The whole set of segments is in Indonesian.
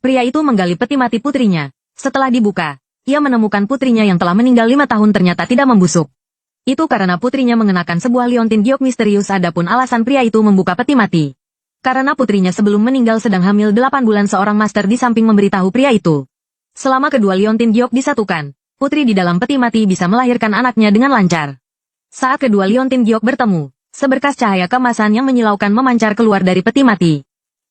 Pria itu menggali peti mati putrinya. Setelah dibuka, ia menemukan putrinya yang telah meninggal 5 tahun ternyata tidak membusuk. Itu karena putrinya mengenakan sebuah liontin giok misterius. Adapun alasan pria itu membuka peti mati, karena putrinya sebelum meninggal sedang hamil 8 bulan. Seorang master di samping memberitahu pria itu, selama kedua liontin giok disatukan, putri di dalam peti mati bisa melahirkan anaknya dengan lancar. Saat kedua liontin giok bertemu, seberkas cahaya kemasan yang menyilaukan memancar keluar dari peti mati.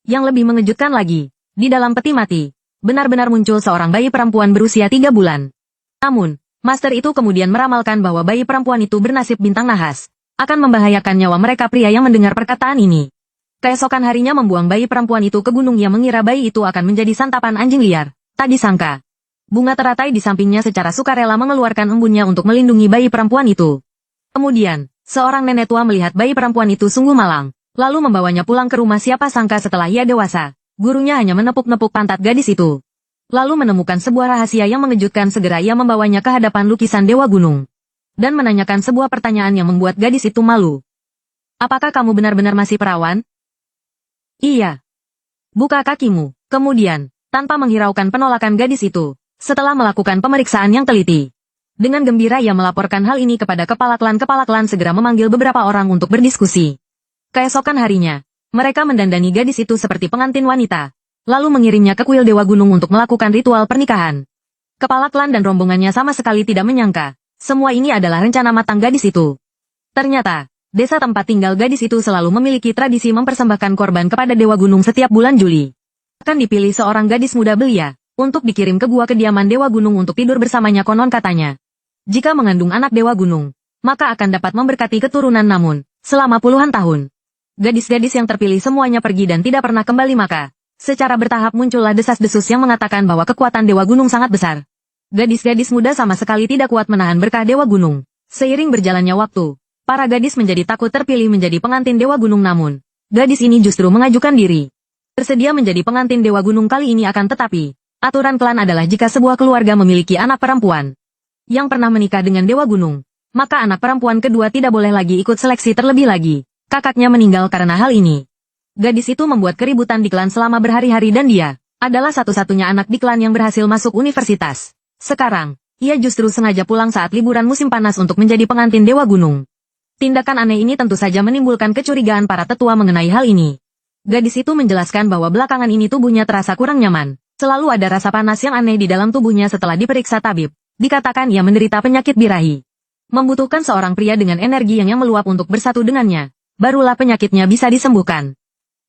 Yang lebih mengejutkan lagi, di dalam peti mati, benar-benar muncul seorang bayi perempuan berusia 3 bulan. Namun, master itu kemudian meramalkan bahwa bayi perempuan itu bernasib bintang nahas, akan membahayakan nyawa mereka. Pria yang mendengar perkataan ini, keesokan harinya membuang bayi perempuan itu ke gunung. Ia mengira bayi itu akan menjadi santapan anjing liar. Tak disangka, bunga teratai di sampingnya secara sukarela mengeluarkan embunnya untuk melindungi bayi perempuan itu. Kemudian, seorang nenek tua melihat bayi perempuan itu sungguh malang, lalu membawanya pulang ke rumah. Siapa sangka setelah ia dewasa, gurunya hanya menepuk-nepuk pantat gadis itu. Lalu menemukan sebuah rahasia yang mengejutkan. Segera ia membawanya ke hadapan lukisan Dewa Gunung, dan menanyakan sebuah pertanyaan yang membuat gadis itu malu. Apakah kamu benar-benar masih perawan? Iya. Buka kakimu. Kemudian, tanpa menghiraukan penolakan gadis itu, setelah melakukan pemeriksaan yang teliti, dengan gembira ia melaporkan hal ini kepada kepala klan. Kepala klan segera memanggil beberapa orang untuk berdiskusi. Keesokan harinya, mereka mendandani gadis itu seperti pengantin wanita, lalu mengirimnya ke kuil Dewa Gunung untuk melakukan ritual pernikahan. Kepala klan dan rombongannya sama sekali tidak menyangka, semua ini adalah rencana matang gadis itu. Ternyata, desa tempat tinggal gadis itu selalu memiliki tradisi mempersembahkan korban kepada Dewa Gunung setiap bulan Juli. Akan dipilih seorang gadis muda belia, untuk dikirim ke gua kediaman Dewa Gunung untuk tidur bersamanya. Konon katanya, jika mengandung anak Dewa Gunung, maka akan dapat memberkati keturunan. Namun, selama puluhan tahun, gadis-gadis yang terpilih semuanya pergi dan tidak pernah kembali. Maka, secara bertahap muncullah desas-desus yang mengatakan bahwa kekuatan Dewa Gunung sangat besar. Gadis-gadis muda sama sekali tidak kuat menahan berkah Dewa Gunung. Seiring berjalannya waktu, para gadis menjadi takut terpilih menjadi pengantin Dewa Gunung. Namun, gadis ini justru mengajukan diri bersedia menjadi pengantin Dewa Gunung kali ini. Akan tetapi, aturan klan adalah jika sebuah keluarga memiliki anak perempuan yang pernah menikah dengan Dewa Gunung, maka anak perempuan kedua tidak boleh lagi ikut seleksi. Terlebih lagi, kakaknya meninggal karena hal ini. Gadis itu membuat keributan di klan selama berhari-hari dan dia adalah satu-satunya anak di klan yang berhasil masuk universitas. Sekarang, ia justru sengaja pulang saat liburan musim panas untuk menjadi pengantin Dewa Gunung. Tindakan aneh ini tentu saja menimbulkan kecurigaan para tetua mengenai hal ini. Gadis itu menjelaskan bahwa belakangan ini tubuhnya terasa kurang nyaman. Selalu ada rasa panas yang aneh di dalam tubuhnya. Setelah diperiksa tabib, dikatakan ia menderita penyakit birahi. Membutuhkan seorang pria dengan energi yang meluap untuk bersatu dengannya. Barulah penyakitnya bisa disembuhkan.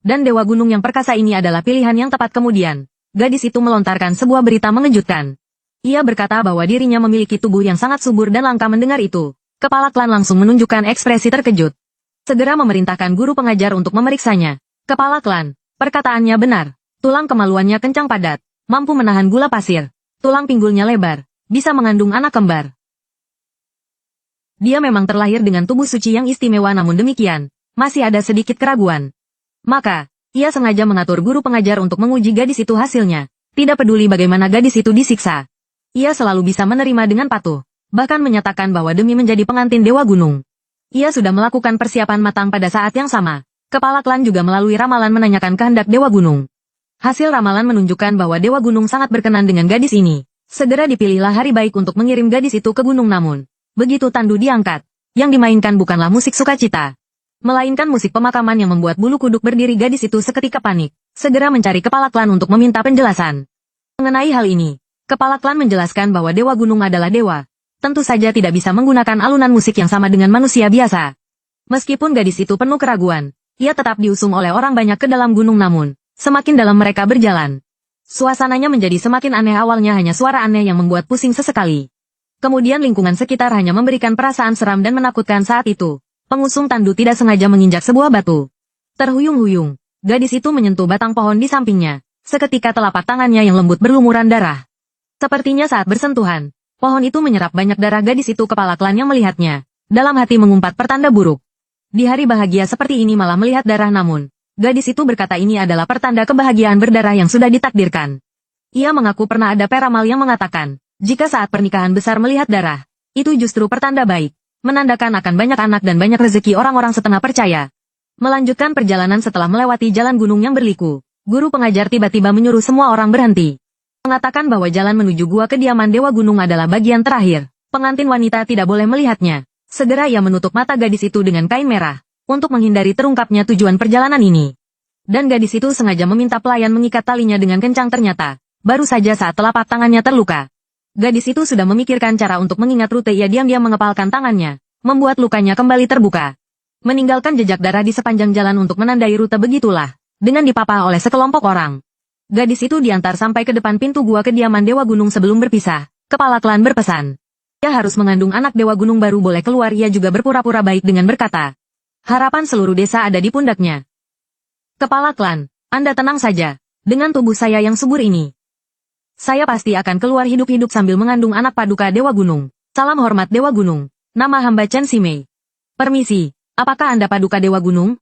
Dan Dewa Gunung yang perkasa ini adalah pilihan yang tepat. Kemudian, gadis itu melontarkan sebuah berita mengejutkan. Ia berkata bahwa dirinya memiliki tubuh yang sangat subur dan langka. Mendengar itu, kepala klan langsung menunjukkan ekspresi terkejut. Segera memerintahkan guru pengajar untuk memeriksanya. Kepala klan, perkataannya benar. Tulang kemaluannya kencang padat, mampu menahan gula pasir. Tulang pinggulnya lebar, bisa mengandung anak kembar. Dia memang terlahir dengan tubuh suci yang istimewa. Namun demikian, masih ada sedikit keraguan. Maka, ia sengaja mengatur guru pengajar untuk menguji gadis itu. Hasilnya, tidak peduli bagaimana gadis itu disiksa, ia selalu bisa menerima dengan patuh. Bahkan menyatakan bahwa demi menjadi pengantin Dewa Gunung, ia sudah melakukan persiapan matang. Pada saat yang sama, kepala klan juga melalui ramalan menanyakan kehendak Dewa Gunung. Hasil ramalan menunjukkan bahwa Dewa Gunung sangat berkenan dengan gadis ini. Segera dipilihlah hari baik untuk mengirim gadis itu ke gunung. Namun, begitu tandu diangkat, yang dimainkan bukanlah musik sukacita, melainkan musik pemakaman yang membuat bulu kuduk berdiri. Gadis itu seketika panik, segera mencari kepala klan untuk meminta penjelasan. Mengenai hal ini, kepala klan menjelaskan bahwa Dewa Gunung adalah dewa. Tentu saja tidak bisa menggunakan alunan musik yang sama dengan manusia biasa. Meskipun gadis itu penuh keraguan, ia tetap diusung oleh orang banyak ke dalam gunung. Namun, semakin dalam mereka berjalan, suasananya menjadi semakin aneh. Awalnya hanya suara aneh yang membuat pusing sesekali. Kemudian lingkungan sekitar hanya memberikan perasaan seram dan menakutkan. Saat itu, pengusung tandu tidak sengaja menginjak sebuah batu. Terhuyung-huyung, gadis itu menyentuh batang pohon di sampingnya. Seketika telapak tangannya yang lembut berlumuran darah. Sepertinya saat bersentuhan, pohon itu menyerap banyak darah. Gadis itu, kepala klan yang melihatnya, dalam hati mengumpat pertanda buruk. Di hari bahagia seperti ini malah melihat darah. Namun, gadis itu berkata ini adalah pertanda kebahagiaan berdarah yang sudah ditakdirkan. Ia mengaku pernah ada peramal yang mengatakan, jika saat pernikahan besar melihat darah, itu justru pertanda baik, menandakan akan banyak anak dan banyak rezeki. Orang-orang setengah percaya. Melanjutkan perjalanan setelah melewati jalan gunung yang berliku, Guru pengajar tiba-tiba menyuruh semua orang berhenti. Mengatakan bahwa jalan menuju gua kediaman Dewa Gunung adalah bagian terakhir. Pengantin wanita tidak boleh melihatnya. Segera ia menutup mata gadis itu dengan kain merah, untuk menghindari terungkapnya tujuan perjalanan ini. Dan gadis itu sengaja meminta pelayan mengikat talinya dengan kencang ternyata. Baru saja saat telapak tangannya terluka. Gadis itu sudah memikirkan cara untuk mengingat rute ia diam-diam mengepalkan tangannya, membuat lukanya kembali terbuka. Meninggalkan jejak darah di sepanjang jalan untuk menandai rute begitulah, dengan dipapah oleh sekelompok orang. Gadis itu diantar sampai ke depan pintu gua kediaman Dewa Gunung sebelum berpisah. Kepala klan berpesan. Ia harus mengandung anak Dewa Gunung baru boleh keluar. Ia juga berpura-pura baik dengan berkata. Harapan seluruh desa ada di pundaknya. Kepala klan, Anda tenang saja. Dengan tubuh saya yang subur ini, saya pasti akan keluar hidup-hidup sambil mengandung anak paduka Dewa Gunung. Salam hormat Dewa Gunung. Nama hamba Chen Simei. Permisi. Apakah Anda paduka Dewa Gunung?